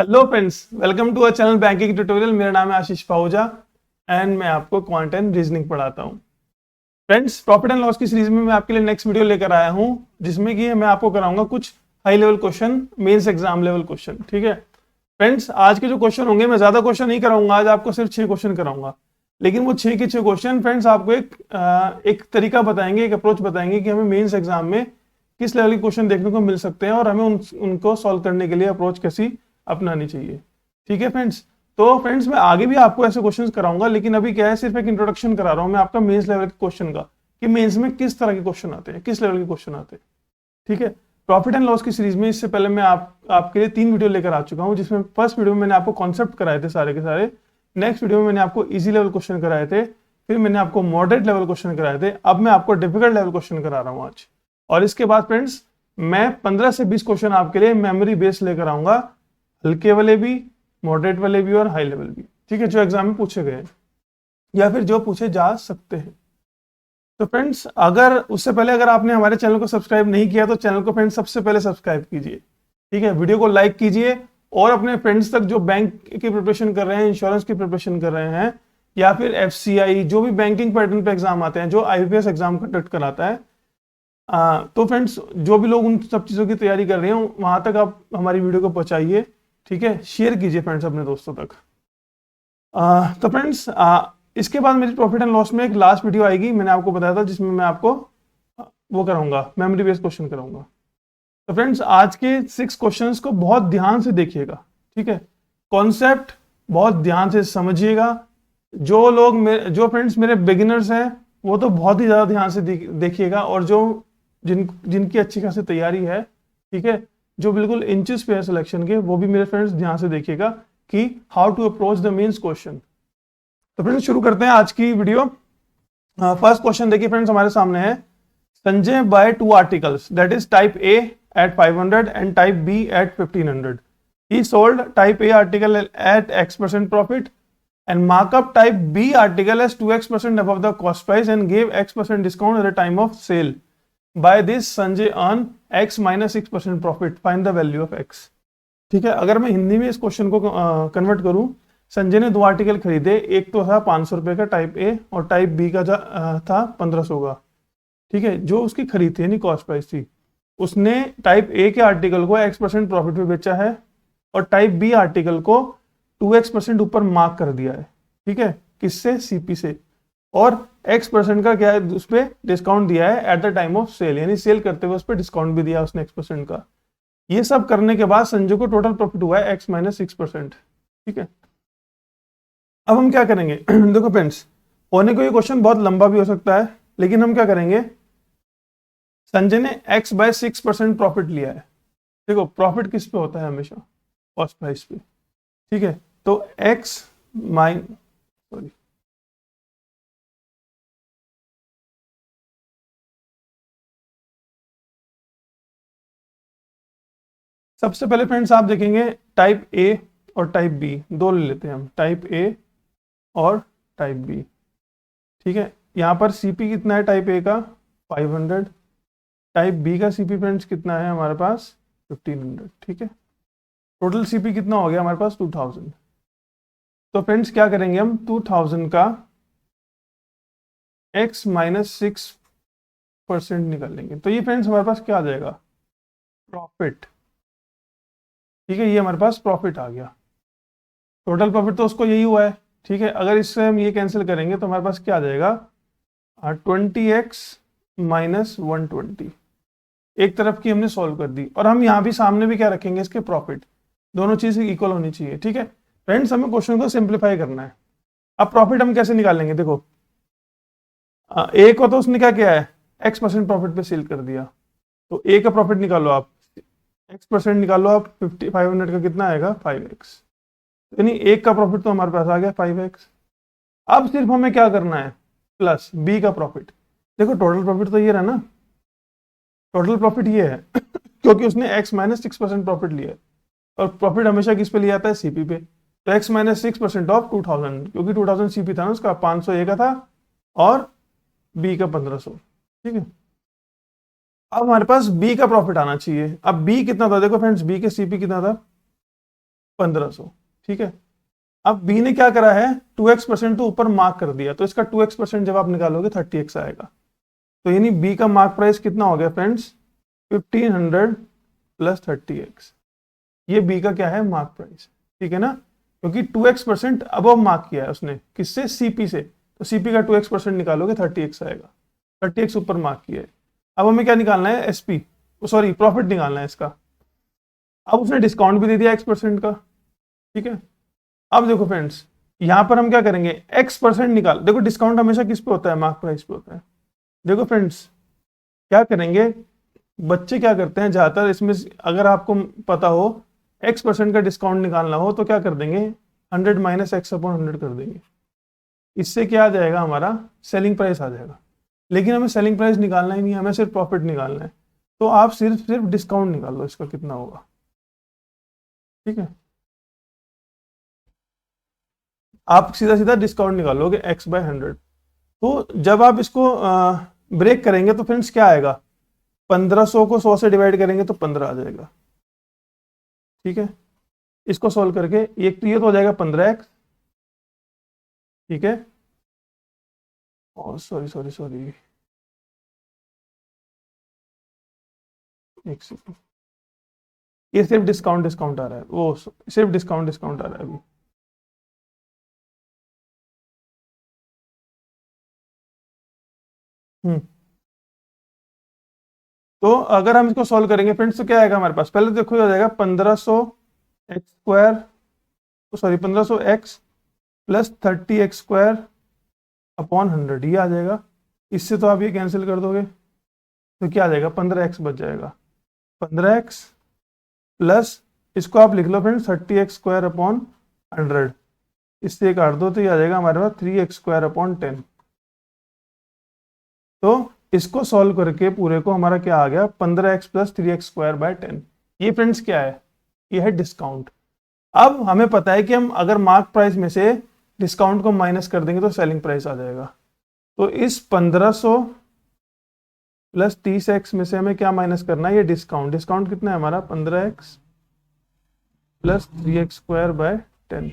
Hello friends, welcome to our channel banking tutorial. मेरा नाम है आशीष पाहुजा एंड मैं आपको क्वांट एंड रीजनिंग पढ़ाता हूँ। फ्रेंड्स, प्रॉफिट एंड लॉस की सीरीज में मैं आपके लिए नेक्स्ट वीडियो लेकर आया हूँ, जिसमें कि मैं आपको कराऊंगा कुछ high level question, mains exam level question. ठीक है फ्रेंड्स, आज के जो क्वेश्चन होंगे, मैं ज्यादा क्वेश्चन नहीं कराऊंगा, आज आपको सिर्फ 6 क्वेश्चन कराऊंगा। लेकिन वो 6 के 6 क्वेश्चन फ्रेंड्स आपको एक तरीका बताएंगे, एक अप्रोच बताएंगे कि हमें मेंस एग्जाम में किस लेवल के क्वेश्चन देखने को मिल सकते हैं और हमें उनको सॉल्व करने के लिए अप्रोच कैसी अपनानी चाहिए। ठीक है फ्रेंड्स, तो फ्रेंड्स मैं आगे भी आपको ऐसे क्वेश्चंस कराऊंगा, लेकिन अभी क्या है, सिर्फ एक इंट्रोडक्शन करा रहा हूं मैं आपका मेंस लेवल के क्वेश्चन का, कि मेंस में किस तरह के क्वेश्चन आते हैं, किस लेवल के क्वेश्चन आते हैं। ठीक है, प्रॉफिट एंड लॉस की सीरीज में इससे पहले मैं आपके लिए 3 वीडियो लेकर आ चुका हूं, जिसमें फर्स्ट वीडियो में मैंने आपको कॉन्सेप्ट कराए थे सारे के सारे, नेक्स्ट वीडियो में मैंने आपको इजी लेवल क्वेश्चन कराए थे, फिर मैंने आपको मॉडरेट लेवल क्वेश्चन कराए थे, अब मैं आपको डिफिकल्ट लेवल क्वेश्चन करा रहा हूं आज। और इसके बाद फ्रेंड्स मैं 15 से 20 क्वेश्चन आपके लिए मेमोरी बेस्ड लेकर आऊंगा, हल्के वाले भी, मॉडरेट वाले भी और हाई लेवल भी। ठीक है, जो एग्जाम में पूछे गए या फिर जो पूछे जा सकते हैं। तो फ्रेंड्स, अगर उससे पहले अगर आपने हमारे चैनल को सब्सक्राइब नहीं किया तो चैनल को फ्रेंड्स सबसे पहले सब्सक्राइब कीजिए। ठीक है, वीडियो को लाइक कीजिए और अपने फ्रेंड्स तक जो बैंक की प्रिपरेशन कर रहे हैं, इंश्योरेंस की प्रिपरेशन कर रहे हैं, या फिर FCI, जो भी बैंकिंग पैटर्न पे एग्जाम आते हैं, जो IBPS एग्जाम कंडक्ट कराता है, तो फ्रेंड्स जो भी लोग उन सब चीज़ों की तैयारी कर रहे हैं, वहां तक आप हमारी वीडियो को पहुंचाइए। ठीक है, शेयर कीजिए फ्रेंड्स अपने दोस्तों तक। तो फ्रेंड्स इसके बाद मेरी प्रॉफिट एंड लॉस में एक लास्ट वीडियो आएगी, मैंने आपको बताया था, जिसमें मैं आपको वो कराऊंगा, मेमोरी बेस्ड क्वेश्चन कराऊंगा। तो फ्रेंड्स आज के 6 क्वेश्चंस को बहुत ध्यान से देखिएगा। ठीक है, कॉन्सेप्ट बहुत ध्यान से समझिएगा। जो फ्रेंड्स मेरे बिगिनर्स हैं वो तो बहुत ही ज्यादा ध्यान से देखिएगा, और जिनकी अच्छी खासी तैयारी है, ठीक है, जो बिल्कुल इंचेस पे है सिलेक्शन के, वो भी मेरे फ्रेंड्स ध्यान से देखिएगा कि how to approach the mains question. तो फ्रेंड्स शुरू करते हैं आज की वीडियो। फर्स्ट क्वेश्चन देखिए फ्रेंड्स, हमारे सामने है, Sanjay buy 2 articles, that is type A at 500 and type B at 1500. He sold type A article at X% profit and markup type B article as 2X% above the cost price and gave X% discount at the time of sale. By this Sanjay earn X minus 6% profit. Find the value of X. ठीक है, अगर मैं हिंदी में इस question को convert करूं, संजय ने 2 article खरीदे, एक तो था 500 रुपए का टाइप A और टाइप B का था 1500 का। ठीक है, जो उसकी खरीद थी यानी कॉस्ट प्राइस थी, उसने टाइप A के आर्टिकल को X% प्रॉफिट पे बेचा है और टाइप B आर्टिकल को 2X% ऊपर मार्क कर दिया है। ठीक है, किससे? CP से। और X% का क्या है, उस पर डिस्काउंट दिया है at the time of sale, यानी सेल करते हुए उस पर डिस्काउंट भी दिया उसने X% का। ये सब करने के बाद संजय को टोटल प्रॉफिट हुआ है X माइनस 6%। ठीक है, अब हम क्या करेंगे देखो फ्रेंड्स, होने को ये क्वेश्चन बहुत लंबा भी हो सकता है, लेकिन हम क्या करेंगे, संजय ने X बाय 6% प्रॉफिट लिया है। देखो प्रॉफिट किस पे होता है? हमेशा कॉस्ट प्राइस पे। ठीक है, तो X माइन सॉरी सबसे पहले फ्रेंड्स आप देखेंगे टाइप A और टाइप B, दो ले लेते हैं हम, टाइप A और टाइप B। ठीक है, यहां पर CP कितना है टाइप A का? 500। टाइप B का CP फ्रेंड्स कितना है हमारे पास? 1500। ठीक है, टोटल CP कितना हो गया हमारे पास? 2000। तो फ्रेंड्स क्या करेंगे हम, 2000 का X माइनस 6% निकालेंगे, तो ये फ्रेंड्स हमारे पास क्या आ जाएगा? प्रॉफिट। ठीक है, ये हमारे पास प्रॉफिट आ गया। टोटल प्रॉफिट तो उसको यही हुआ है। ठीक है, अगर इससे हम ये कैंसिल करेंगे तो हमारे पास क्या आ जाएगा? 20X minus 120। एक तरफ की हमने सॉल्व कर दी, और हम यहाँ भी सामने भी क्या रखेंगे, इसके प्रॉफिट। दोनों चीज इक्वल होनी चाहिए। ठीक है फ्रेंड्स, हमें क्वेश्चन को सिंप्लीफाई करना है। अब प्रॉफिट हम कैसे निकालेंगे? देखो A को तो उसने क्या किया है, X% प्रॉफिट पे सेल कर दिया, तो A का प्रॉफिट निकालो आप, X% निकालो आप, 500 का कितना आएगा? 5X। यानी एक का प्रॉफिट तो हमारे पास आ गया 5X। अब सिर्फ हमें क्या करना है, प्लस B का प्रॉफिट। देखो टोटल प्रॉफिट तो ये रहा ना, टोटल प्रॉफिट ये है क्योंकि उसने X माइनस 6% प्रॉफिट लिया है, और प्रॉफिट हमेशा किस पे लिया जाता है? CP पे। तो X माइनस 6% ऑफ 2000, क्योंकि 2000 CP था ना उसका, 500 A का था और B का 1500। ठीक है, अब हमारे पास B का प्रॉफिट आना चाहिए। अब B कितना था? देखो फ्रेंड्स, B के CP कितना था? 1500, ठीक है। अब बी ने क्या करा है, 2x% तो ऊपर मार्क कर दिया, तो इसका 2x% जब आप निकालोगे 30x आएगा। तो यानी बी का मार्क प्राइस कितना हो गया फ्रेंड्स, 1500 प्लस 30x। ये बी का क्या है, मार्क प्राइस, ठीक है ना, क्योंकि 2x% अब मार्क किया है उसने, किससे, सीपी से, तो सीपी का 2x% निकालोगे 30x आएगा, 30x ऊपर मार्क किया है। अब हमें क्या निकालना है, एसपी, सॉरी प्रॉफिट निकालना है इसका। अब उसने डिस्काउंट भी दे दिया x% का, ठीक है। अब देखो फ्रेंड्स, यहां पर हम क्या करेंगे, x% निकाल, देखो डिस्काउंट हमेशा किस पे होता है, मार्क प्राइस पे होता है। देखो फ्रेंड्स क्या करेंगे, बच्चे क्या करते हैं ज्यादातर इसमें, अगर आपको पता हो x% का डिस्काउंट निकालना हो तो क्या कर देंगे, 100 माइनस एक्स अपॉन 100 कर देंगे। इससे क्या आ जाएगा, हमारा सेलिंग प्राइस आ जाएगा। लेकिन हमें सेलिंग प्राइस निकालना ही नहीं है, हमें सिर्फ प्रॉफिट निकालना है। तो आप सिर्फ डिस्काउंट निकाल लो, इसका कितना होगा, ठीक है। आप सीधा सीधा डिस्काउंट निकालोगे x/100। तो जब आप इसको ब्रेक करेंगे तो फ्रेंड्स क्या आएगा, 1500 को 100 से डिवाइड करेंगे तो 15 आ जाएगा, ठीक है। इसको सॉल्व करके एक तो ये तो हो जाएगा 15x, ठीक है। और सॉरी सॉरी सॉरी, एक सेकंड, ये सिर्फ डिस्काउंट डिस्काउंट आ रहा है, वो सिर्फ डिस्काउंट डिस्काउंट आ रहा है अभी। तो अगर हम इसको सॉल्व करेंगे फ्रेंड्स तो क्या आएगा हमारे पास, पहले देखो हो जाएगा 1500x² sorry 1500x plus 30x² upon 100, ये आ जाएगा। इससे तो आप ये कैंसिल कर दोगे तो क्या आ जाएगा, 15x बच जाएगा, 15x प्लस इसको आप लिख लो फ्रेंड्स 30x² अपॉन 100, इससे काट दो तो ये आ जाएगा हमारे पास 3x² अपॉन 10। तो इसको सॉल्व करके पूरे को हमारा क्या आ गया, 15x प्लस 3x²/10। ये फ्रेंड्स क्या है, ये है डिस्काउंट। अब हमें पता है कि हम अगर मार्क प्राइस में से डिस्काउंट को माइनस कर देंगे तो सेलिंग प्राइस आ जाएगा। तो इस 1500 प्लस 30x में से हमें क्या माइनस करना है, ये डिस्काउंट। डिस्काउंट कितना है हमारा, 15x प्लस 3x²/10।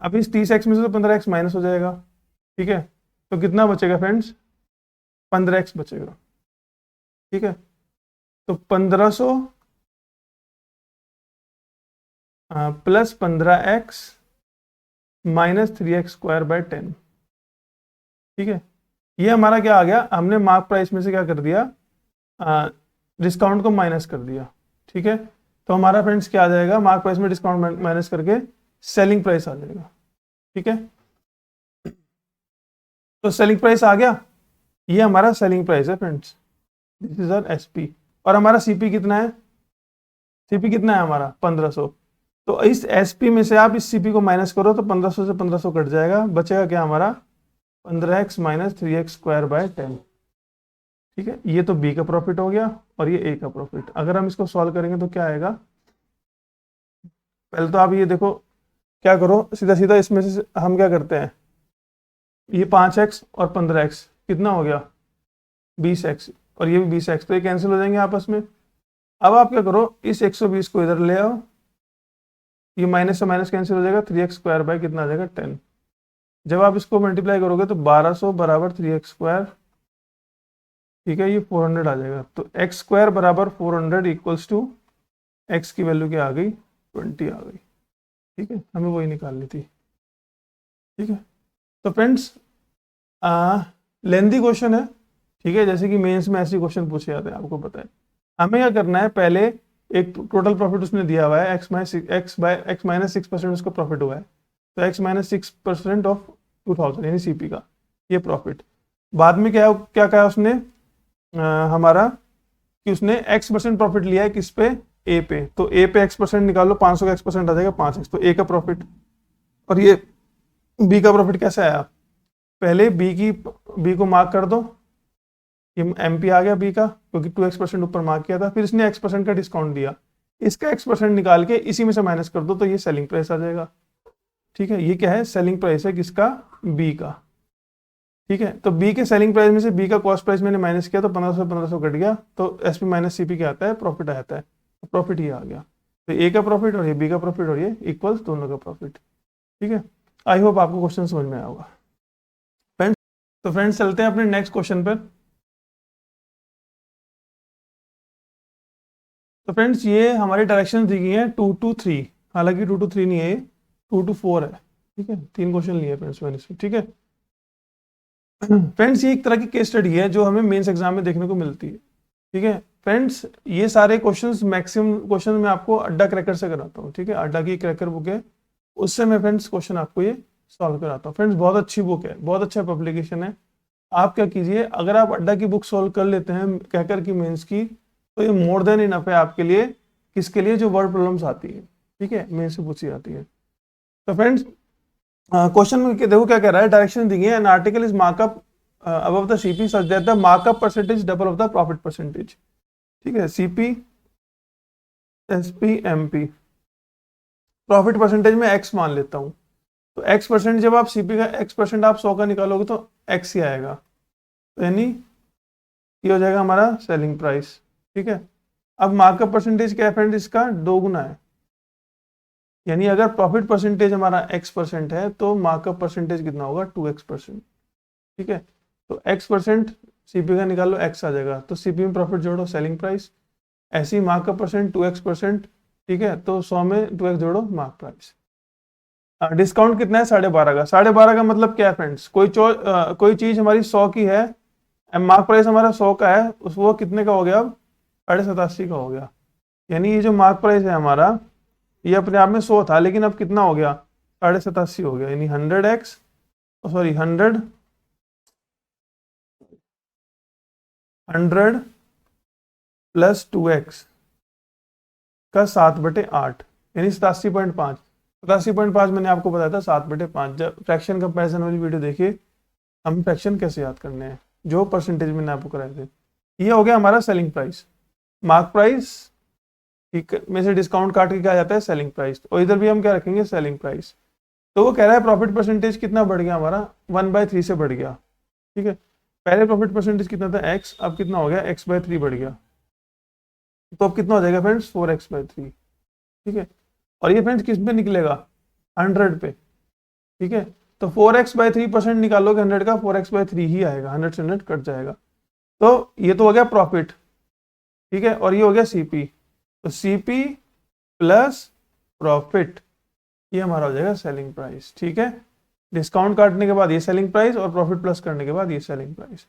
अब इस 30x में से तो 15x माइनस हो जाएगा, ठीक है। तो कितना बचेगा फ्रेंड्स, 15x बचेगा, ठीक है। तो 1500 प्लस 15x माइनस 3x²/10, ठीक है। ये हमारा क्या आ गया, हमने मार्क प्राइस में से क्या कर दिया, डिस्काउंट को माइनस कर दिया, ठीक है। तो हमारा फ्रेंड्स क्या आ जाएगा, मार्क प्राइस में डिस्काउंट माइनस करके सेलिंग प्राइस आ जाएगा, ठीक है। तो सेलिंग प्राइस आ गया, ये हमारा सेलिंग प्राइस है friends, this is our SP. और हमारा सीपी कितना है, सीपी कितना है हमारा 1500। तो इस एसपी में से आप इस सीपी को माइनस करो तो 1500 से 1500 कट जाएगा, बचेगा क्या हमारा 15x माइनस 3x²/10, ठीक है। ये तो बी का प्रॉफिट हो गया और ये ए का प्रॉफिट। अगर हम इसको सॉल्व करेंगे तो क्या आएगा, पहले तो आप ये देखो क्या करो, सीधा सीधा इसमें से हम क्या करते हैं, ये 5x और 15x कितना हो गया 20x, और ये भी 20x, तो ये कैंसिल हो जाएंगे आपस में। अब आप क्या करो, इस 120 को इधर ले आओ, ये माइनस से माइनस कैंसिल हो जाएगा, 3x² कितना आ जाएगा 10। जब आप इसको मल्टीप्लाई करोगे तो 1200 बराबर 3x², ठीक है, ये 400 आ जाएगा। तो x² बराबर 400 इक्वल्स टू x की वैल्यू क्या आ गई, 20 आ गई, ठीक है। हमें वही निकालनी थी, ठीक है। तो फ्रेंड्स लेंथी क्वेश्चन है, ठीक है, जैसे कि मेंस में ऐसे क्वेश्चन पूछे जाते हैं, आपको पता है। हमें क्या करना है, पहले एक टोटल प्रॉफिट उसने दिया हुआ है, x माइनस 6% उसका प्रॉफिट हुआ है, तो x माइनस 6% ऑफ 2000 यानी सीपी का ये प्रॉफिट। बाद में क्या क्या कहा उसने, हमारा कि उसने x% प्रॉफिट लिया है किस पे, ए पे, तो ए पे x% निकालो, 500 का x% आ जाएगा 5x, तो ए का प्रॉफिट। और ये बी का प्रॉफिट कैसे आया, पहले बी को मार्क कर दो, ये एमपी आ गया बी का, क्योंकि 2x% ऊपर मार्क किया था, फिर इसने x% का डिस्काउंट दिया, इसका x% निकाल के इसी में से माइनस कर दो तो ये सेलिंग प्राइस आ जाएगा, ठीक है। ये क्या है, सेलिंग प्राइस है किसका, बी का, ठीक है। तो बी के सेलिंग प्राइस में से बी का कॉस्ट प्राइस मैंने माइनस किया तो 1500 कट गया, तो एसपी माइनस सीपी क्या आता है, प्रॉफिट आता है, तो प्रॉफिट ये आ गया। तो ए का प्रॉफिट और ये बी का प्रॉफिट और ये इक्वल्स दोनों का प्रॉफिट। ठीक है, आई होप आपको क्वेश्चन समझ में आया होगा फ्रेंड्स। तो फ्रेंड्स चलते हैं अपने नेक्स्ट क्वेश्चन पर। तो फ्रेंड्स ये हमारी डायरेक्शन दी गई है 2 to 3, हालांकि 2 to 3 नहीं है, ये 2 to 4 है। ठीक है, 3 क्वेश्चन लिए फ्रेंड्स मैंने इसमें। ठीक है फ्रेंड्स, ये एक तरह की केस स्टडी है जो हमें मेंस एग्जाम में देखने को मिलती है। ठीक है फ्रेंड्स, ये सारे क्वेश्चंस मैक्सिमम क्वेश्चन मैं आपको अड्डा क्रैकर से कराता हूँ। ठीक है, अड्डा की क्रैकर बुक है, उससे मैं फ्रेंड्स क्वेश्चन आपको ये सॉल्व कराता हूँ। फ्रेंड्स बहुत अच्छी बुक है, बहुत अच्छा पब्लिकेशन है। आप क्या कीजिए, अगर आप अड्डा की बुक सॉल्व कर लेते हैं कहकर की मेंस की, तो ये मोर देन इनफ है आपके लिए। किसके लिए? जो वर्ड प्रॉब्लम्स आती है, ठीक है, मेंस से पूछी जाती है। तो फ्रेंड्स क्वेश्चन में देखो क्या कह रहा है, डायरेक्शन दी है, an article is markup above the CP such that the markup percentage double of the profit percentage। ठीक है, CP SP MP profit percentage में x मान लेता हूं, तो x परसेंट, जब आप CP का x परसेंट आप 100 का निकालोगे तो x ही आएगा, तो यानी ये हो जाएगा हमारा सेलिंग प्राइस। ठीक है, अब मार्कअप परसेंटेज क्या है फ्रेंड, इसका 2 गुना है, यानी अगर प्रॉफिट परसेंटेज हमारा x% है तो मार्कअप परसेंटेज कितना होगा, 2x%। ठीक है, तो x% CP का निकालो, x आ जाएगा, तो CP में प्रॉफिट जोड़ो, सेलिंग प्राइस। ऐसे ही मार्कअप परसेंट 2x%। ठीक है, तो 100 में 2x जोड़ो, मार्क प्राइस। डिस्काउंट कितना है, 12.5 का। 12.5 का मतलब क्या है फ्रेंड्स, कोई चीज हमारी 100 की है, मार्क प्राइस हमारा 100 का है, उस वो कितने का हो गया, अब 87.5 का हो गया। यानी ये जो मार्क प्राइस है हमारा, ये अपने आप में 100 था, लेकिन अब कितना हो गया, 87.5 हो गया, यानी 100x, सॉरी 100 प्लस 2x का 7/8, यानी 87.5। 87.5 मैंने आपको बताया था 7/5। जब फ्रैक्शन कंपैरिजन वाली वीडियो देखिए, हम फ्रैक्शन कैसे याद करने हैं, जो परसेंटेज मैंने आपको कराए थे। ये हो गया हमारा सेलिंग प्राइस। मार्क प्राइस ठीक में से डिस्काउंट काट के क्या आ जाता है, सेलिंग प्राइस, और इधर भी हम क्या रखेंगे, सेलिंग प्राइस। तो वो कह रहा है प्रॉफिट परसेंटेज कितना बढ़ गया हमारा, 1/3 से बढ़ गया। ठीक है, पहले प्रॉफिट परसेंटेज कितना था x, अब कितना हो गया, x/3 बढ़ गया, तो अब कितना हो जाएगा फ्रेंड्स, 4x/3। ठीक है, और ये फ्रेंड्स किस पे निकलेगा, 100 पे। ठीक है, तो 4x/3% निकालोगे 100 का, 4x/3 ही आएगा, 100 से 100 कट जाएगा। तो ये तो हो गया प्रॉफिट। ठीक है, और ये हो गया CP, तो CP प्लस प्रॉफिट, ये हमारा हो जाएगा सेलिंग प्राइस। ठीक है, डिस्काउंट काटने के बाद ये सेलिंग प्राइस, और प्रॉफिट प्लस करने के बाद ये सेलिंग प्राइस।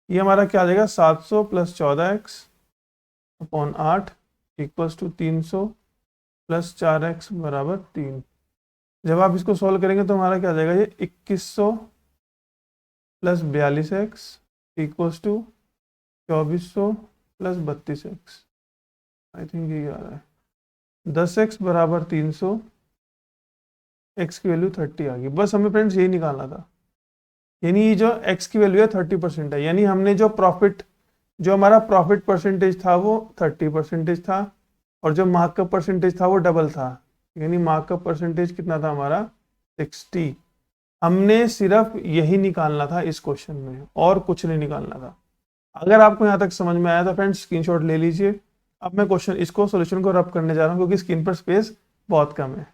ये हमारा क्या आ जाएगा, 700 plus 14x/8 equals to 300 plus 4x बराबर 3। जब आप इसको सॉल्व करेंगे तो हमारा क्या आ जाएगा, ये 2100 plus 42x equals to 2400 plus 32x। I think ये आ रहा है 10x बराबर 300, x की वैल्यू 30 आ गई। बस हमें फ्रेंड्स यही निकालना था, यानी ये जो x की वैल्यू है 30% है, यानी हमने जो हमारा प्रॉफिट परसेंटेज था वो 30% था, और जो मार्कअप परसेंटेज था वो डबल था, यानी मार्कअप परसेंटेज कितना था हमारा, 60। हमने सिर्फ यही निकालना था इस क्वेश्चन में, और कुछ नहीं निकालना था। अगर आपको यहाँ तक समझ में आया तो फ्रेंड्स स्क्रीनशॉट ले लीजिए। अब मैं इसको सोल्यूशन को रब करने जा रहा हूँ, क्योंकि स्क्रीन पर स्पेस बहुत कम है।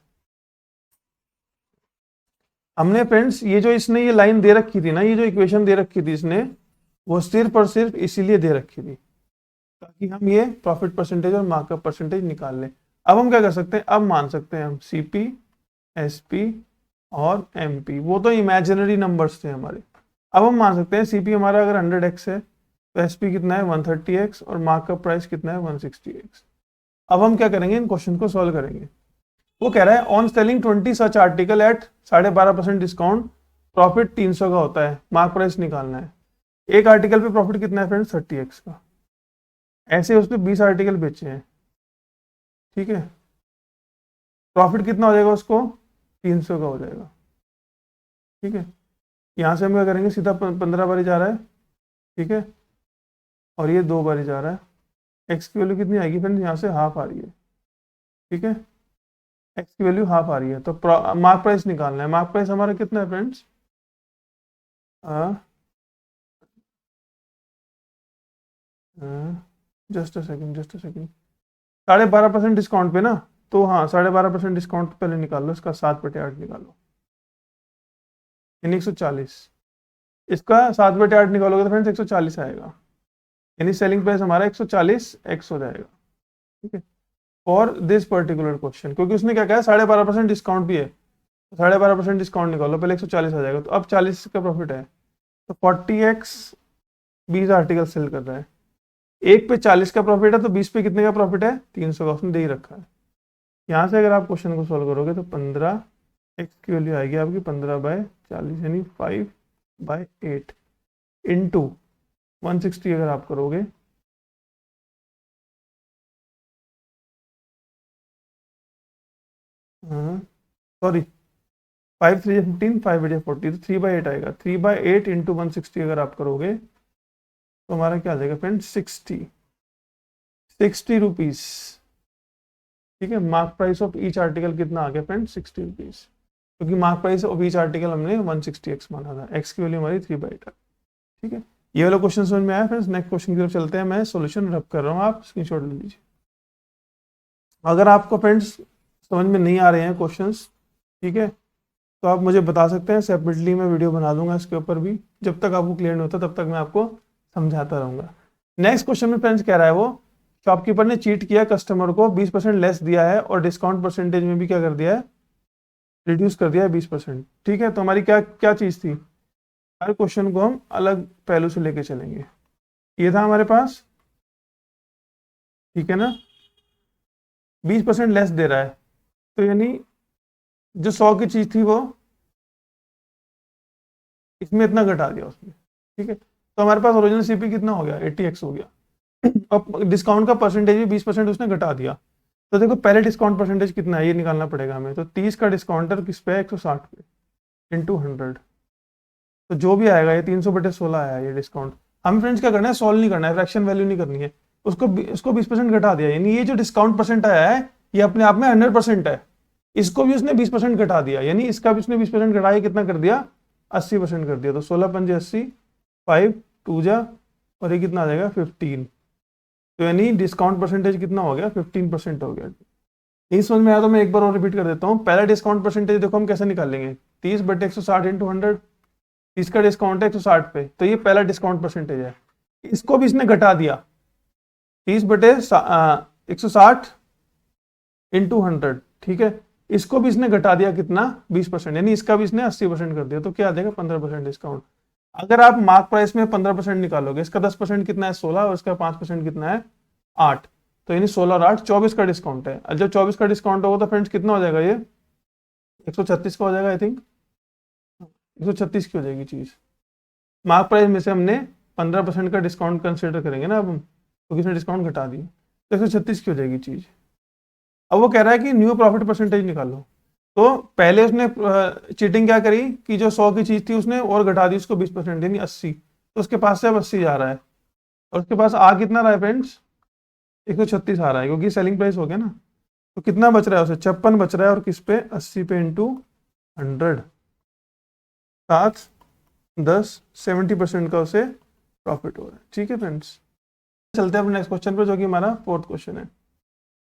हमने फ्रेंड्स इसने ये लाइन दे रखी थी ना, ये जो इक्वेशन दे रखी थी इसने, वो सिर्फ और सिर्फ इसीलिए दे रखी थी ताकि हम ये प्रॉफिट परसेंटेज और मार्कअप परसेंटेज निकाल लें। अब हम क्या कर सकते हैं, अब मान सकते हैं हम CP SP और MP, वो तो इमेजिनरी नंबर्स थे हमारे। अब हम मान सकते हैं CP हमारा अगर 100x है तो SP कितना है, 130x, और मार्कअप प्राइस कितना है, 160x। अब हम क्या करेंगे, इन क्वेश्चन को सॉल्व करेंगे। वो कह रहा है on selling 20 such article at 12.5% discount, profit 300 का होता है, मार्क प्राइस निकालना है। एक आर्टिकल पे प्रॉफिट कितना है फ्रेंड्स, 30x का। ऐसे उसने 20 आर्टिकल बेचे हैं। ठीक है, प्रॉफिट कितना हो जाएगा उसको, 300 का हो जाएगा। ठीक है, यहाँ से हम क्या करेंगे, सीधा 15 बारी जा रहा है। ठीक है, और ये 2 बारी जा रहा है। x की वैल्यू कितनी आएगी फ्रेंड्स, यहाँ से हाफ आ रही है। ठीक है, x की वैल्यू हाफ आ रही है, तो मार्क प्राइस निकालना है। मार्क प्राइस हमारा कितना है friends, just a second 12.5% discount पे ना, तो हाँ 12.5% डिस्काउंट पहले निकाल लो, इसका 7/8 निकालो, यानी 140। इसका 7/8 निकालोगे तो फ्रेंड्स 140 आएगा, यानी सेलिंग प्राइस हमारा 140x हो जाएगा। ठीक है, फॉर दिस पर्टिकुलर क्वेश्चन, क्योंकि उसने क्या कहा 12.5% डिस्काउंट भी है, 12.5% डिस्काउंट निकालो, पहले 140 आ जाएगा, तो अब 40 का प्रॉफिट है, तो 40x 20 आर्टिकल सेल कर रहा है, एक पे 40 का प्रॉफिट है, तो 20 पे कितने का प्रॉफिट है, 300 का, उसने दे ही रखा है। यहाँ से अगर आप क्वेश्चन को सॉल्व करोगे तो 15x की वैल्यू आएगी आपकी 15/40, यानी 5/8 इंटू 160 अगर आप करोगे, सॉरी 5 3 15, 5 8 40, तो 3/8 आएगा, 3/8 इंटू 160 अगर आप करोगे तो हमारा क्या आ जाएगा फ्रेंड, 60 रुपीज। ठीक है, mark price of each article कितना आ गया फ्रेंड, 60 रुपीज, क्योंकि mark price of each article हमने 160x माना था, x की वैल्यू हमारी 3/8 है। ठीक है, ये वाला क्वेश्चन समझ में आया फ्रेंड्स। नेक्स्ट क्वेश्चन की तरफ चलते हैं, मैं सॉल्यूशन रब कर रहा हूँ, आप स्क्रीनशॉट ले लीजिए। अगर आपको फ्रेंड्स समझ में नहीं आ रहे हैं क्वेश्चंस, ठीक है, तो आप मुझे बता सकते हैं, सेपरेटली मैं वीडियो बना दूंगा इसके ऊपर भी, जब तक आपको क्लियर नहीं होता तब तक मैं आपको समझाता रहूंगा। नेक्स्ट क्वेश्चन में फ्रेंड्स कह रहा है वो, शॉपकीपर ने चीट किया, कस्टमर को 20% लेस दिया है और डिस्काउंट परसेंटेज में भी क्या कर दिया है, रिड्यूस कर दिया है 20%। ठीक है, तो हमारी क्या क्या चीज़ थी, हर क्वेश्चन को हम अलग पहलू से लेके चलेंगे। ये था हमारे पास, ठीक है ना, 20% लेस दे रहा है, तो यानी जो 100 की चीज़ थी वो इसमें इतना घटा दिया उसने। ठीक है, तो हमारे पास ओरिजिनल सीपी कितना हो गया, 80x हो गया, अब डिस्काउंट का परसेंटेज भी 20% उसने घटा दिया, तो देखो पहले डिस्काउंट परसेंटेज कितना है ये निकालना पड़ेगा हमें, तो 30 का डिस्काउंटर किस पे है, 160 पे इंटू 100, तो जो भी आएगा ये 300/16 आया ये डिस्काउंट। हमें फ्रेंड्स क्या करना है, सॉल्व नहीं करना है, फ्रैक्शन वैल्यू नहीं करनी है, उसको 20% घटा दिया, यानी ये जो डिस्काउंट परसेंट आया है ये अपने आप में 100% है, इसको भी उसने 20% घटा दिया, यानी इसका भी उसने 20% घटाया, कितना कर दिया, 80% कर दिया, तो 16×5 = 80, 5 2 जा, और ये कितना आ जाएगा 15, तो यानी डिस्काउंट परसेंटेज कितना हो गया, 15% हो गया। यही समझ में आया तो मैं एक बार और रिपीट कर देता हूँ। पहला डिस्काउंट परसेंटेज देखो हम कैसे निकालेंगे, 30/160 इंटू 100, 30 का डिस्काउंट है 160 पे, तो ये पहला डिस्काउंट परसेंटेज है, इसको भी इसने घटा दिया, 30/160 इंटू 100, ठीक है, इसको भी इसने घटा दिया कितना, 20%, यानी इसका भी इसने 80% कर दिया, तो क्या आ जाएगा 15% डिस्काउंट। अगर आप मार्क प्राइस में 15% निकालोगे, इसका 10% कितना है 16, और इसका 5% कितना है 8, तो यानी 16 और 8 24 का डिस्काउंट है। जब 24 का डिस्काउंट होगा तो फ्रेंड्स कितना हो जाएगा, ये 136 का हो जाएगा, आई थिंक 136 की हो जाएगी चीज। मार्क प्राइस में से हमने 15% का डिस्काउंट कंसिडर करेंगे ना अब हम, तो किसने डिस्काउंट घटा दिया, तो 136 की हो जाएगी चीज। अब वो कह रहा है कि न्यू प्रॉफिट परसेंटेज निकालो, तो पहले उसने चीटिंग क्या करी कि जो 100 की चीज थी उसने और घटा दी उसको 20%, यानी 80, तो उसके पास से अब 80 जा रहा है, और उसके पास आ कितना रहा है फ्रेंड्स, 136 आ रहा है, क्योंकि सेलिंग प्राइस हो गया ना, तो कितना बच रहा है उसे, 56 बच रहा है, और किस पे, 80 पे इंटू 100, 7 10 70% का उसे प्रॉफिट हो रहा है। ठीक है फ्रेंड्स, चलते हैं अपने नेक्स्ट क्वेश्चन पर, जो कि हमारा फोर्थ क्वेश्चन है।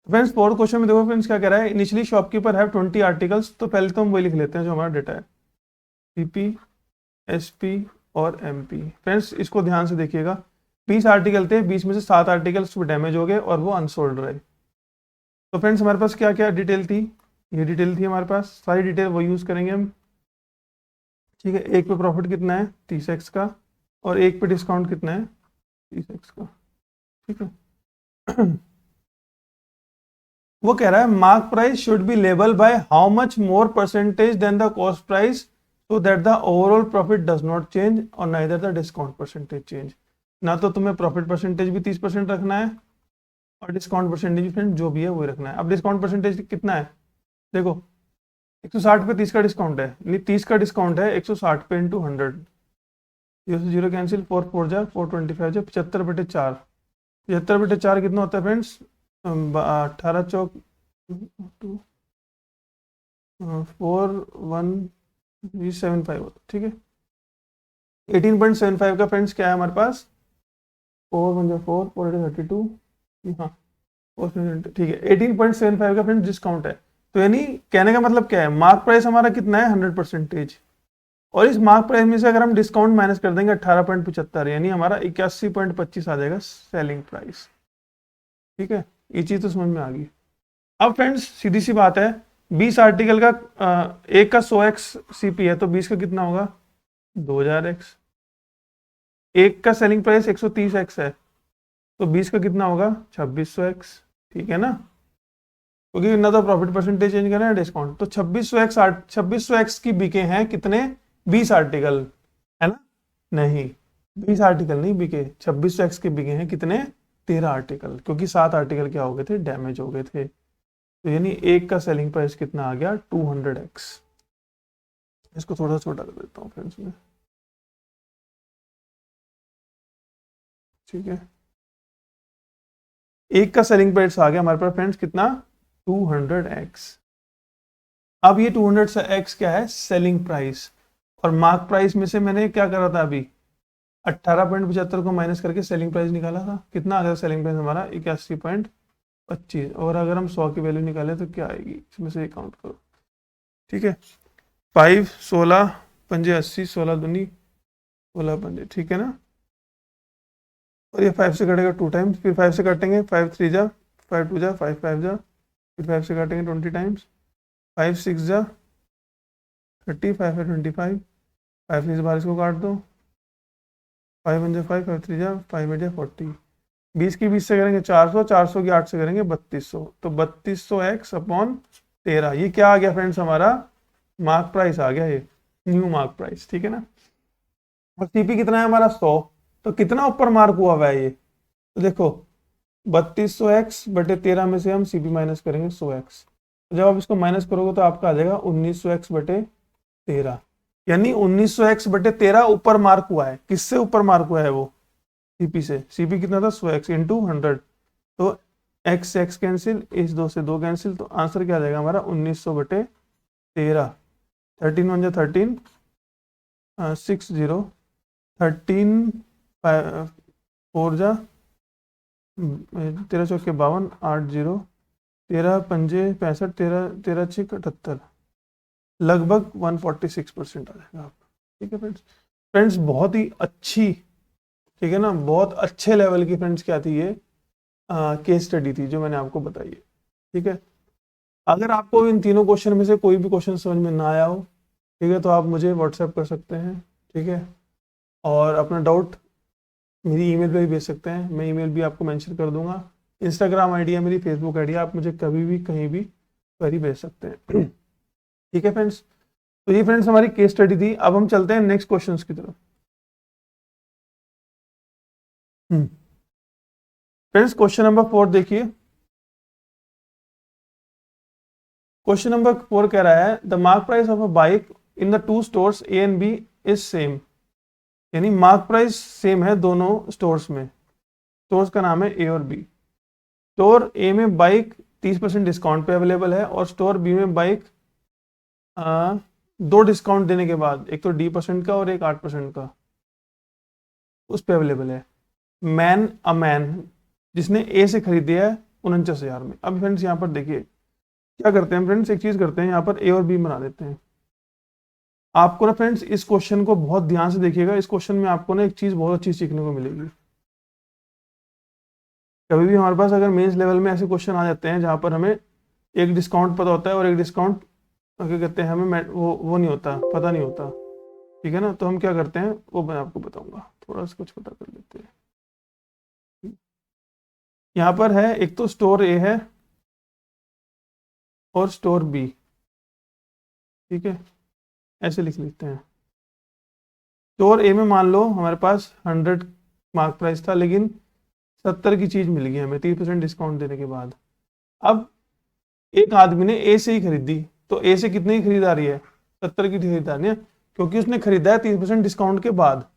फ्रेंड्स फोर्थ क्वेश्चन में देखो फ्रेंड्स क्या कह रहा है, इनिशियली शॉपकीपर हैव 20 आर्टिकल्स, तो पहले तो हम वही लिख लेते हैं जो हमारा डेटा है, पीपी, एसपी और एमपी। फ्रेंड्स इसको ध्यान से देखिएगा, 20 आर्टिकल थे, 20 में से 7 आर्टिकल्स डैमेज हो गए और वो अनसोल्ड रहे। तो फ्रेंड्स हमारे पास क्या क्या डिटेल थी, ये डिटेल थी हमारे पास, सारी डिटेल वो यूज करेंगे हम। ठीक है, एक पे प्रॉफिट कितना है 30x का, और एक पे डिस्काउंट कितना है 30x का। ठीक है वो कह रहा है mark price should be label by how much more percentage than the cost price, so that the overall profit does not change और neither the discount percentage change. ना तो तुम्हें प्रॉफिट परसेंटेज भी 30% रखना है, और डिस्काउंट परसेंटेज फ्रेंड जो भी है वही रखना है। अब डिस्काउंट परसेंटेज कितना है, देखो 160 पे 30 का डिस्काउंट है, यानी 30 का डिस्काउंट है 160 पे इंटू 100, 0 से 0 कैंसिल, 4 4 जा 425 जा, 75/4, 75/4 कितना होता है फ्रेंड्स, 18 चौक 4175 होता है। ठीक है, 18.75 का फ्रेंड्स क्या है हमारे पास, 4 1 4 4 32, हाँ और ठीक है 18.75 का फ्रेंड्स डिस्काउंट है। तो यानी कहने का मतलब क्या है, मार्क प्राइस हमारा कितना है 100%, और इस मार्क प्राइस में से अगर हम डिस्काउंट माइनस कर देंगे 18.75 यानी हमारा 81.25 आ जाएगा सेलिंग प्राइस। ठीक है, ये चीज तो समझ में आ गई। अब फ्रेंड्स सीधी सी बात है, 20 आर्टिकल का एक का 100x सीपी है, तो 20 का कितना होगा 2000x। एक का सेलिंग प्राइस 130x है, तो 20 का कितना होगा 2600x। ठीक है ना, क्योंकि ना तो प्रॉफिट परसेंटेज चेंज करना है डिस्काउंट। तो 2600x की बिके हैं कितने 20 आर्टिकल, है ना, नहीं 20 आर्टिकल नहीं बिके, 2600x के बिके हैं कितने 13 आर्टिकल, क्योंकि 7 आर्टिकल क्या हो गए थे डैमेज हो गए थे। तो यानी एक का सेलिंग प्राइस कितना आ गया 200x। इसको थोड़ा सा छोटा कर देता हूँ फ्रेंड्स में। ठीक है, एक का सेलिंग प्राइस आ गया हमारे पास फ्रेंड्स कितना 200x। अब ये 200x क्या है सेलिंग प्राइस, और मार्क प्राइस में से मैंने क्या करा था अभी 18.75 को माइनस करके सेलिंग प्राइस निकाला था, कितना आ गया सेलिंग प्राइस हमारा 81.25। और अगर हम 100 की वैल्यू निकालें तो क्या आएगी, इसमें से काउंट करो। ठीक है, 5 16 पंजे 80, 16 दूनी 16 पंजे, ठीक है ना। और ये 5 से कटेगा 2 टाइम्स, फिर 5 से काटेंगे 5 3 जा 5 2 जा 5 5 जा, फिर 5 से काटेंगे 20 टाइम्स, 5 6 जा 30, 5 है 25, 5 से बाहर इसको काट दो, 5 1 जा 5 5 3 जा 5 8 जा 40, 20 की 20 से करेंगे 400, 400 की 8 से करेंगे 3200, तो 3200x अपॉन 13, ये क्या आ गया फ्रेंड्स हमारा मार्क प्राइस आ गया, ये न्यू मार्क प्राइस। ठीक है ना, और सीपी कितना है हमारा 100, तो कितना ऊपर मार्क हुआ हुआ है ये, तो देखो 3200x बटे 13 में से हम सीपी माइनस करेंगे 100x, जब आप इसको माइनस करोगे तो आपका आ जाएगा 1900x बटे 13, यानी 1900x बटे 13 ऊपर मार्क हुआ है। किससे ऊपर मार्क हुआ है वो सीपी से, सीपी कितना था 100x इंटू 100, तो x x कैंसिल, इस 2 से 2 कैंसिल, तो आंसर क्या आ जाएगा हमारा 1900 बटे 13, 13 1 जा 13 60, 13 4 जा 13 चौके 52 80, 13 पंजे 65, 13 13 6 78, लगभग 146% आ जाएगा आपका। ठीक है फ्रेंड्स, फ्रेंड्स बहुत ही अच्छी, ठीक है ना, बहुत अच्छे लेवल की फ्रेंड्स क्या थी ये केस स्टडी थी जो मैंने आपको बताई है। ठीक है, अगर आपको इन तीनों क्वेश्चन में से कोई भी क्वेश्चन समझ में ना आया हो, ठीक है, तो आप मुझे व्हाट्सएप कर सकते हैं। ठीक है, और अपना डाउट मेरी ईमेल पे भी भेज सकते हैं, मैं ईमेल भी आपको मेंशन कर दूंगा। इंस्टाग्राम आईडी है मेरी, फेसबुक आईडी है, आप मुझे कभी भी कहीं भी क्वेरी भेज सकते हैं। ठीक है फ्रेंड्स, तो ये फ्रेंड्स हमारी केस स्टडी थी। अब हम चलते हैं नेक्स्ट क्वेश्चंस की तरफ। फ्रेंड्स क्वेश्चन नंबर 4 देखिए, क्वेश्चन नंबर 4 कह रहा है the mark price of a bike in the 2 stores A and B is same, यानी मार्क प्राइस सेम है दोनों स्टोर्स में, स्टोर्स का नाम है ए और बी। स्टोर ए में बाइक 30% डिस्काउंट पे अवेलेबल है, और स्टोर बी में बाइक 2 डिस्काउंट देने के बाद, एक तो D% का और एक 8% का, उस पे अवेलेबल है। मैन जिसने ए से खरीदी है 49,000 में। अब फ्रेंड्स यहाँ पर देखिए क्या करते हैं फ्रेंड्स, एक चीज करते हैं, यहाँ पर ए और बी बना देते हैं। आपको ना फ्रेंड्स इस क्वेश्चन को बहुत ध्यान से देखिएगा, इस क्वेश्चन में आपको ना एक चीज बहुत अच्छी सीखने को मिलेगी। कभी भी हमारे पास अगर मेंस लेवल में ऐसे क्वेश्चन आ जाते हैं जहां पर हमें एक डिस्काउंट पता होता है और एक डिस्काउंट क्या कहते हैं हमें वो नहीं होता, पता नहीं होता, ठीक है ना, तो हम क्या करते हैं वो मैं आपको बताऊंगा। थोड़ा सा कुछ पता कर लेते हैं। यहाँ पर है एक तो स्टोर ए है और स्टोर बी, ठीक है, ऐसे लिख लेते हैं। स्टोर ए में मान लो हमारे पास 100 मार्क प्राइस था, लेकिन 70 की चीज मिल गई हमें 30% डिस्काउंट देने के बाद। अब एक आदमी ने ए से ही खरीदी, तो ए से कितनी खरीदारी है 70 की खरीदारी है, क्योंकि उसने खरीदा है 30% डिस्काउंट के बाद।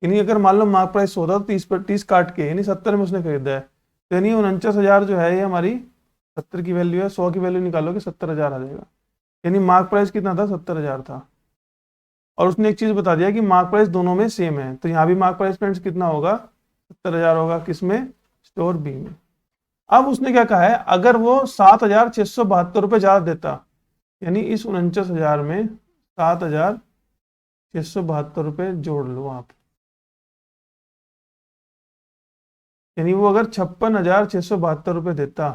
यानी अगर मान लो मार्क प्राइस 100 था, 30 काट के यानी 70 में उसने खरीदा है, तो यानी 49,000 जो है ये हमारी 70 की वैल्यू है, 100 की वैल्यू निकालोगे 70,000 आ जाएगा। यानी मार्क प्राइस कितना था 70,000 था, और उसने एक चीज बता दिया कि मार्क प्राइस दोनों में सेम है, तो यहाँ भी मार्क प्राइस फ्रेंड्स कितना होगा 70,000 होगा, किसमें स्टोर बी में। अब उसने क्या कहा है, अगर वो 7,672 रुपये ज्यादा देता, यानी इस 49,000 में 7,672 रुपये जोड़ लो आप, यानी वो अगर 56,672 रुपये देता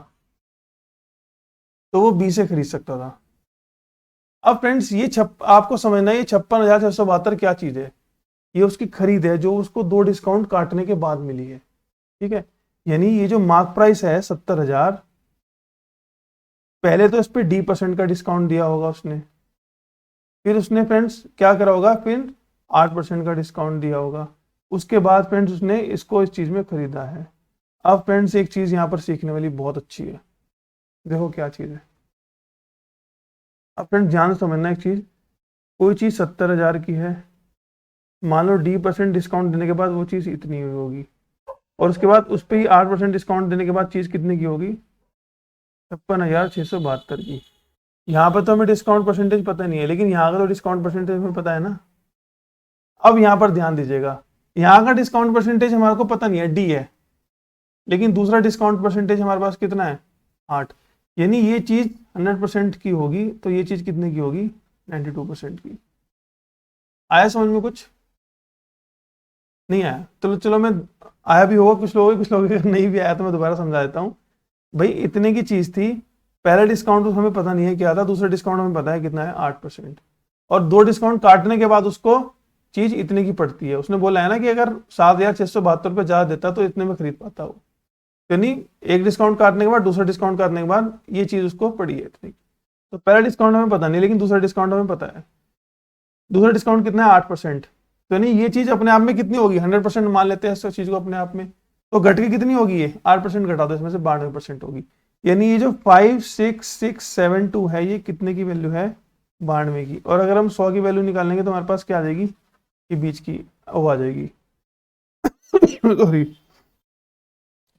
तो वो बी से खरीद सकता था। अब फ्रेंड्स ये आपको समझना है, ये 56,672 क्या चीज है, ये उसकी खरीद है जो उसको 2 डिस्काउंट काटने के बाद मिली है। ठीक है, यानी ये जो मार्क प्राइस है 70,000, पहले तो इस पे D% का डिस्काउंट दिया होगा उसने, फिर उसने फ्रेंड्स क्या करा होगा, फिर 8% का डिस्काउंट दिया होगा, उसके बाद फ्रेंड्स उसने इसको इस चीज में खरीदा है। अब फ्रेंड्स एक चीज यहाँ पर सीखने वाली बहुत अच्छी है, देखो क्या चीज है। अब फ्रेंड्स ध्यान से समझना एक चीज, कोई चीज 70,000 की है, मान लो D% डिस्काउंट देने के बाद वो चीज इतनी हुई होगी, और उसके बाद उस पर ही 8% डिस्काउंट देने के बाद चीज कितने की होगी, 56,672 की। यहाँ पर तो हमें डिस्काउंट परसेंटेज पता नहीं है, लेकिन यहाँ का तो डिस्काउंट परसेंटेज हमें पता है ना। अब यहाँ पर ध्यान दीजिएगा, यहाँ का डिस्काउंट परसेंटेज हमारे को पता नहीं है, D है, लेकिन दूसरा डिस्काउंट परसेंटेज हमारे पास कितना है, 8, यानी ये चीज 100% की होगी, तो ये चीज कितने की होगी, 92% की। आया समझ में कुछ, नहीं आया? चलो चलो मैं, आया भी होगा कुछ लोगों को नहीं भी आया तो मैं दोबारा समझा देता हूँ। भाई इतने की चीज थी, पहला डिस्काउंट तो हमें पता नहीं है क्या था, दूसरा डिस्काउंट हमें पता है कितना है, 8%, और 2 डिस्काउंट काटने के बाद उसको चीज इतने की पड़ती है। उसने बोला है ना कि अगर 7,672 रुपये ज्यादा देता तो इतने में खरीद पाता हो, यानी एक डिस्काउंट काटने के बाद दूसरा डिस्काउंट काटने के बाद ये चीज उसको पड़ी है इतनी। तो पहला डिस्काउंट हमें पता नहीं, लेकिन दूसरा डिस्काउंट हमें पता है। दूसरा डिस्काउंट कितना है, 8%, तो यानी ये चीज अपने आप में कितनी होगी, 100% मान लेते हैं इस चीज को अपने आप में, तो घट के कितनी होगी, ये 8% घटा दो इसमें से, 92% होगी। यानी ये जो 56672 है, ये कितने की वैल्यू है, 92 की। और अगर हम 100 की वैल्यू निकालेंगे तो हमारे पास क्या आ जाएगी, ये बीच की वो आ जाएगी सॉरी,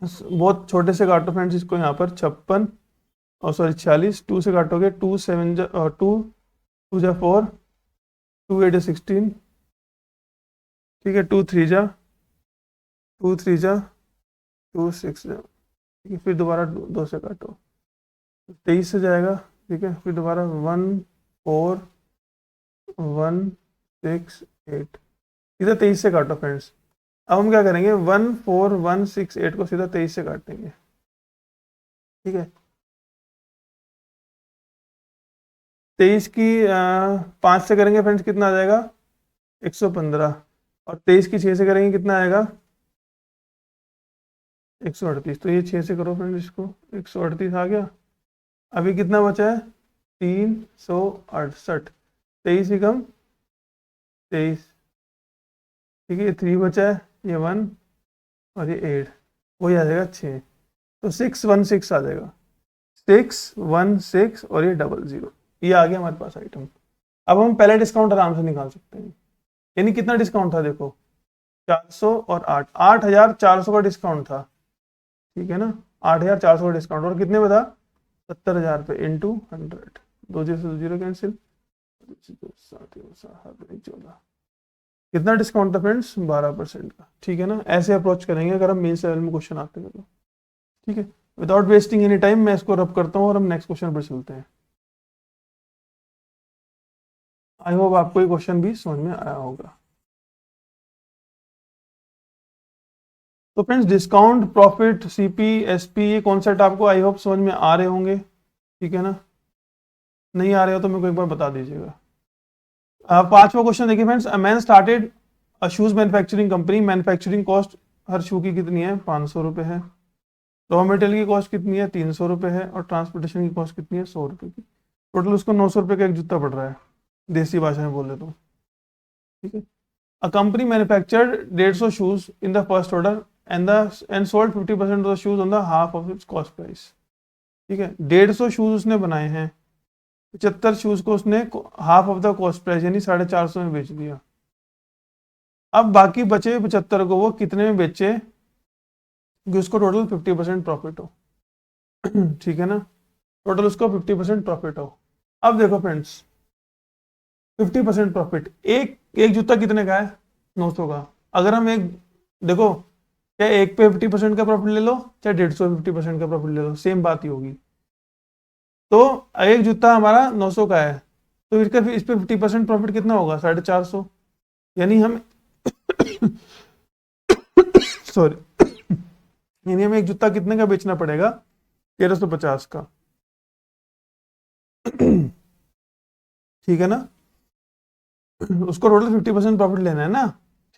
बहुत छोटे से काटो फ्रेंड्स इसको, यहाँ पर 56 और सॉरी 46, 2 से काटोगे, 2 7 2 2 जा 4, 2 8 16, ठीक है, 2 3 जा 2 3 जा 2 6 जा, ठीक है, फिर दोबारा 2 से काटो, 23 से जाएगा, ठीक है, फिर दोबारा 1 4 1 6 8, सीधा 23 से काटो फ्रेंड्स। अब हम क्या करेंगे, 1 4 1 6 8 को सीधा 23 से काटेंगे, ठीक है। 23 की 5 से करेंगे फ्रेंड्स, कितना आ जाएगा, 115, और 23 की 6 से करेंगे कितना आएगा, 138। तो ये 6 से करो फ्रेंड्स इसको, 138 आ गया। अभी कितना बचा है, 368, 23 ही कम 23, ठीक है, ये 3 बचा है, ये 1 और ये 8, वही आ जाएगा 6, तो 616 आ जाएगा, 616 और ये 00, ये आ गया हमारे पास आइटम। अब हम पहले डिस्काउंट आराम से निकाल सकते हैं, यानी कितना डिस्काउंट था, देखो 400 और 8, 8,400 का डिस्काउंट था, ठीक है ना, 8,400 का डिस्काउंट, और कितने में था, 70,000 पे इंटू 100, 2 0 कैंसिल, 14, कितना डिस्काउंट था फ्रेंड्स, 12% का, ठीक है ना। ऐसे अप्रोच करेंगे अगर हम मेंस लेवल में क्वेश्चन आते हैं तो, ठीक है। विदाउट वेस्टिंग एनी टाइम मैं इसको रब करता हूँ और हम नेक्स्ट क्वेश्चन पर चलते हैं। आई होप आपको ये क्वेश्चन भी समझ में आया होगा। तो friends discount, profit, CP, SP, ये कॉन्सेप्ट आपको आई होप समझ में आ रहे होंगे, ठीक है ना। नहीं आ रहे हो तो मेरे को एक बार बता दीजिएगा। पांचवा क्वेश्चन देखिए friends, a man started a shoes manufacturing company, manufacturing cost हर शू की कितनी है, 500 रुपये है, रॉ मटेरियल की कॉस्ट कितनी है, 300 रुपये है, और ट्रांसपोर्टेशन की कॉस्ट कितनी है, 100 रुपये की। टोटल उसको 900 रुपये का एक जूता पड़ रहा है, देसी भाषा में बोले तो, ठीक है। A company manufactured 150 shoes in the first order and sold 50% of the shoes on the half of its cost price, ठीक है। 150 शूज उसने बनाए हैं, 75 शूज को उसने half of the cost price यानी 450 में बेच दिया। अब बाकी बचे 75 को वो कितने में बेचे कि उसको टोटल 50% प्रॉफिट हो ठीक है ना, टोटल उसको 50% प्रॉफिट हो। अब देखो फ्रेंड्स 50% प्रॉफिट, एक एक जूता कितने का है, 900 का। अगर हम एक देखो चाहे एक पे 50% का प्रॉफिट ले लो, चाहे 150 50% का प्रॉफिट ले लो, सेम बात ही होगी। तो एक जूता हमारा 900 का है, तो इस पे 50% प्रॉफिट कितना होगा, 450। यानी हम सॉरी, यानी हमें एक जूता कितने का बेचना पड़ेगा, 1350 का। ठीक है ना, उसको टोटल 50% प्रॉफिट लेना है ना।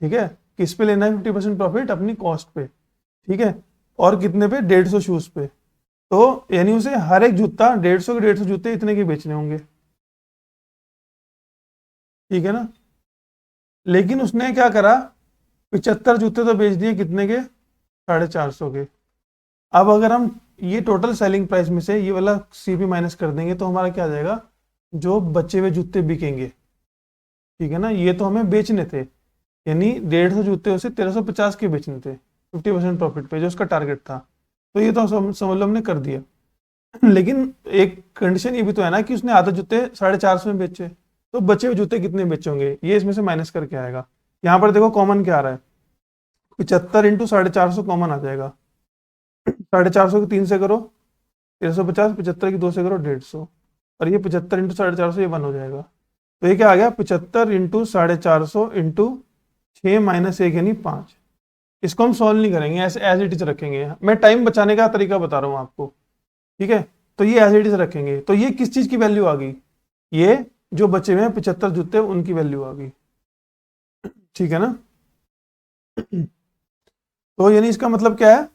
ठीक है, किस पे लेना है 50% प्रॉफिट, अपनी कॉस्ट पे। ठीक है, और कितने पे, 150 शूज पे। तो यानी उसे हर एक जूता 150 के 150 जूते इतने के बेचने होंगे। ठीक है ना, लेकिन उसने क्या करा, 75 जूते तो बेच दिए कितने के, 450 के। अब अगर हम ये टोटल सेलिंग प्राइस में से ये वाला सीपी माइनस कर देंगे तो हमारा क्या आ जाएगा, जो बचे हुए जूते बिकेंगे। ठीक है ना, ये तो हमें बेचने थे, यानी 150 जूते उसे 1350 के बेचने थे 50% प्रॉफिट पे, जो उसका टारगेट था। तो ये तो समझ लो हमने कर दिया। लेकिन एक कंडीशन ये भी तो है ना कि उसने आधा जूते 450 में बेचे, तो बचे हुए जूते कितने बेचे होंगे, ये इसमें से माइनस करके आएगा। यहाँ पर देखो कॉमन क्या आ रहा है, 75 इंटू 450 कॉमन आ जाएगा। 450 की 3 से करो 1350, 75 की 2 से करो 150, और ये 75 इंटू 450 ये 1 हो जाएगा। तो ये क्या आ गया, 75 इंटू 450 इंटू 6 - 1 यानी 5। इसको हम सॉल्व नहीं करेंगे, ऐसे एज इट इज रखेंगे, मैं टाइम बचाने का तरीका बता रहा हूँ आपको। ठीक है, तो ये एज इट इज रखेंगे, तो ये किस चीज की वैल्यू आ गई, ये जो बचे हुए हैं 75 जूते उनकी वैल्यू आ गई। ठीक है ना, तो यानी इसका मतलब क्या है,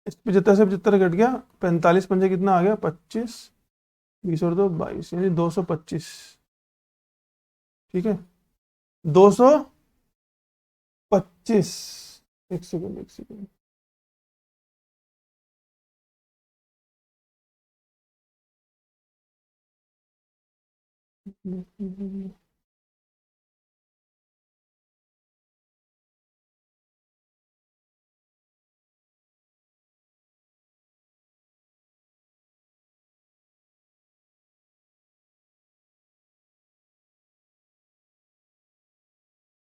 इस 75 से 75 घट गया, 45 पंजे कितना आ गया, 25, 20 और 2 22, यानी 225। ठीक है, 225। एक सेकंड, एक सेकंड,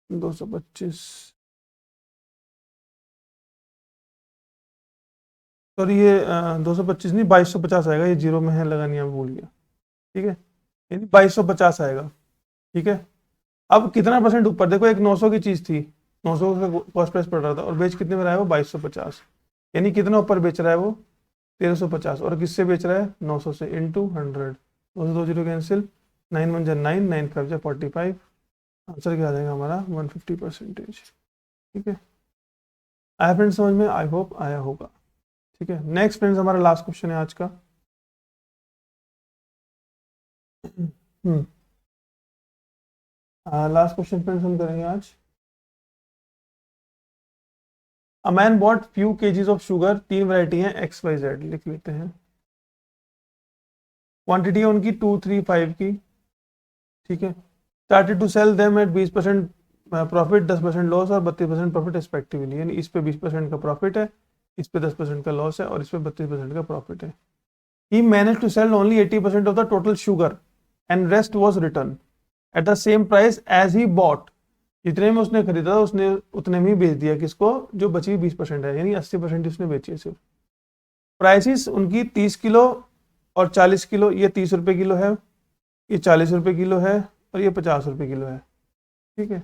225। सॉरी, ये 225 नहीं, 2250 आएगा, ये जीरो में है लगानी, आप भूल गया। ठीक है, यानी 2250 आएगा। ठीक है, अब कितना परसेंट ऊपर, देखो एक 900 की चीज थी, 900 का कॉस्ट प्राइस पड़ रहा था, और बेच कितने में रहा है वो, 2250। यानी कितना ऊपर बेच रहा है वो, 1350, और किससे बेच रहा है, 900 से, इंटू 100, 2 जीरो कैंसिल, 9 1 जा 9, 9 5 जा 45। आंसर क्या आ जाएगा हमारा, 150%। ठीक है, आया फ्रेंड्स समझ में, आई होप आया होगा। ठीक है, नेक्स्ट फ्रेंड्स हमारा लास्ट क्वेश्चन है आज का। हम्म, लास्ट क्वेश्चन फ्रेंड्स हम करेंगे आज। A man bot few KGs of sugar, 3 variety हैं एक्स वाई जेड, लिख लेते हैं। क्वांटिटी है उनकी 235 की। ठीक है, started to sell them at 20% profit, 10% loss और 32% प्रॉफिट रिस्पेक्टिवली, यानी इस पे 20% का प्रॉफिट है, इस पे 10% का लॉस है, और इस पे 32% का प्रॉफिट है। He manage to sell only 80% of the total sugar and rest was return at the same price as he bought. जितने में उसने खरीदा था उसने उतने में ही बेच दिया, किसको, जो बची 20% है, यानी 80% उसने बेची है सिर्फ। प्राइसिस उनकी 30 किलो और 40 किलो, ये 30 रुपये किलो है, ये 40 रुपये किलो है, और ये 50 रुपये किलो है। ठीक है,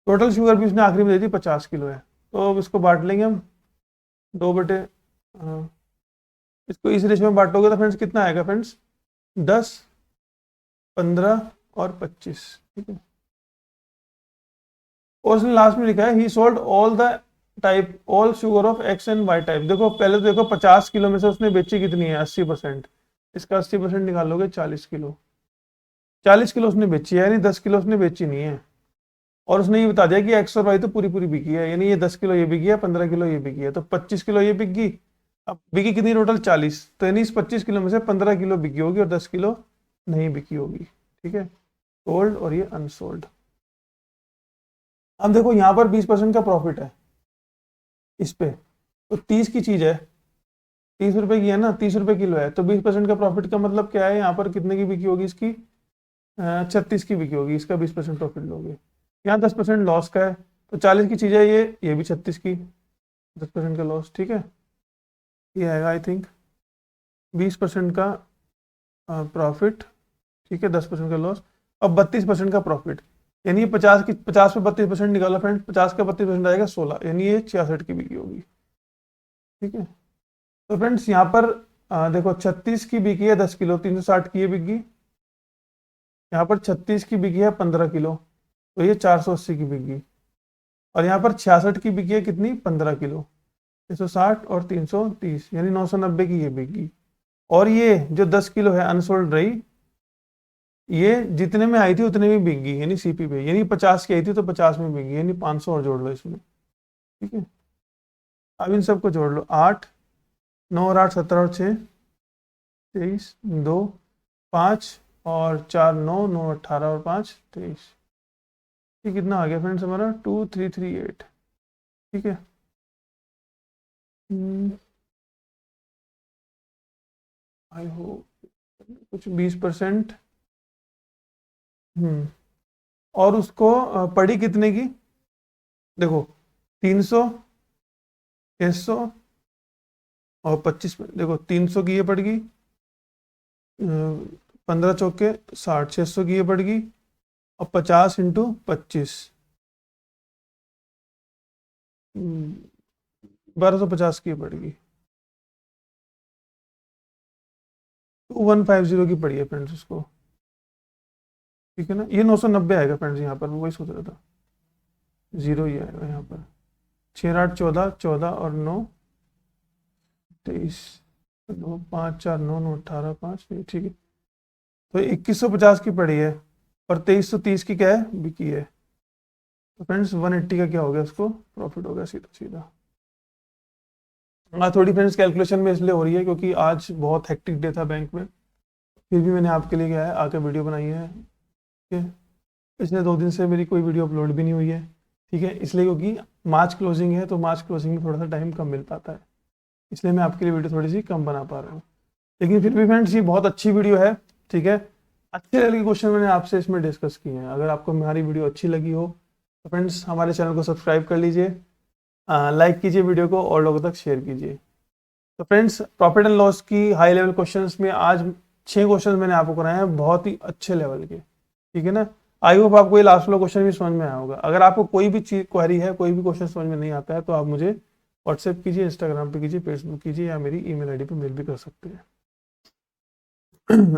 टोटल शुगर भी उसने आखिरी में दे दी 50 किलो है। तो अब इसको बांट लेंगे हम, 2 बटे, हाँ, इसको इस रेशियो में बांटोगे तो फ्रेंड्स कितना आएगा फ्रेंड्स, 10, 15 और 25। ठीक है, और उसने लास्ट में लिखा है he sold all the type all sugar of X and Y type. देखो पहले तो देखो 50 किलो में से उसने बेची कितनी है, 80%। इसका 80% निकालोगे 40 किलो, 40 किलो उसने बेची है, यानी 10 किलो उसने बेची नहीं है। और उसने ये बता दिया कि एक्स और वाई तो पूरी पूरी बिकी है, यानी ये 10 किलो ये बिकी है, 15 किलो ये बिकी है, तो 25 किलो ये बिकी। अब बिकी कितनी टोटल, 40, तो यानी इस 25 किलो में से 15 किलो बिकी होगी और 10 किलो नहीं बिकी होगी। ठीक है, सोल्ड और ये अनसोल्ड। अब देखो यहाँ पर 20% का प्रॉफिट है इस पे, तो 30 की चीज है, 30 रुपए की है ना, 30 रुपए किलो है, तो 20% का प्रॉफिट का मतलब क्या है, यहाँ पर कितने की बिकी होगी इसकी, 36 की बिकी होगी, इसका 20% प्रॉफिट लोगे। यहाँ 10% लॉस का है, तो 40 की चीज है, ये भी 36 की, 10% का लॉस, ठीक है। ये आएगा आई थिंक 20% का प्रॉफिट, ठीक है, 10% का लॉस और 32% का प्रॉफिट। यानी ये 50 पे 32% निकाला फ्रेंड्स, 50 का 32% आएगा 16, यानी ये 66 की बिकी होगी, ठीक है। तो फ्रेंड्स यहाँ पर देखो 36 की बिकी है 10 किलो, 360 की ये बिकी। यहाँ पर 36 की बिकी है 15 किलो, तो ये 480 की बिकी। और यहाँ पर 66 की बिकी है कितनी, 15 किलो, 360 और 330 यानी 990 की ये बिकी। और ये जो 10 किलो है अनसोल्ड रही, ये जितने में आई थी उतने में बिक गई, यानी सीपी पे, यानी 50 की आई थी तो 50 में बिक गई, यानी 500 और जोड़ लो इसमें, ठीक है। अब इन सबको जोड़ लो, 8 9 और 8 17 और 6 23 2 5 और 4 9 9 18 और 5 23, ये कितना आ गया फ्रेंड्स हमारा 2338, ठीक है। आई होप कुछ 20%। और उसको पड़ी कितने की, देखो 300 600 और 25, देखो 300 की ये पड़ गई, 15 चौके 60, 600 की ये पड़ गई और 50 इंटू 25, 1250 की ये पड़ गई, 2150 की पड़ी है फ्रेंड्स उसको, ठीक है ना। ये 990 आएगा फ्रेंड्स, यहाँ पर मैं वही सोच रहा था, जीरो ही आएगा यहाँ पर। 6 8 14 14 और 9 23 2 5 4 9 9 18 5, ठीक है। तो 2150 की पड़ी है और 2330 की क्या है, बिकी है। तो फ्रेंड्स 180 का क्या हो गया, उसको प्रॉफिट हो गया सीधा सीधा। थोड़ी फ्रेंड्स कैलकुलेशन में इसलिए हो रही है क्योंकि आज बहुत हेक्टिक डे था बैंक में, फिर भी मैंने आपके लिए क्या है आके वीडियो बनाई है, ठीक है। पिछले 2 दिन से मेरी कोई वीडियो अपलोड भी नहीं हुई है, ठीक है, इसलिए क्योंकि मार्च क्लोजिंग है, तो मार्च क्लोजिंग में थोड़ा सा टाइम कम मिल पाता है, इसलिए मैं आपके लिए वीडियो थोड़ी सी कम बना पा रहा हूँ। लेकिन फिर भी फ्रेंड्स ये बहुत अच्छी वीडियो है, ठीक है। अच्छे लेवल के क्वेश्चन मैंने आपसे इसमें डिस्कस किए हैं। अगर आपको हमारी वीडियो अच्छी लगी हो तो फ्रेंड्स हमारे चैनल को सब्सक्राइब कर लीजिए, लाइक कीजिए वीडियो को और लोगों तक शेयर कीजिए। तो फ्रेंड्स प्रॉफिट एंड लॉस की हाई लेवल क्वेश्चंस में आज 6 क्वेश्चन मैंने आपको कराए हैं, बहुत ही अच्छे लेवल के, ठीक है ना। आई होप आपको ये लास्ट वाला क्वेश्चन भी समझ में आया होगा। अगर आपको कोई भी चीज क्वेरी है, कोई भी क्वेश्चन समझ में नहीं आता है, तो आप मुझे व्हाट्सएप कीजिए, इंस्टाग्राम पे कीजिए, फेसबुक कीजिए या मेरी ईमेल आईडी पे मेल भी कर सकते हैं।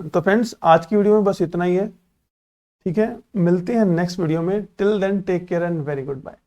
तो फ्रेंड्स आज की वीडियो में बस इतना ही है, ठीक है। मिलते हैं नेक्स्ट वीडियो में, till then take care and very good bye.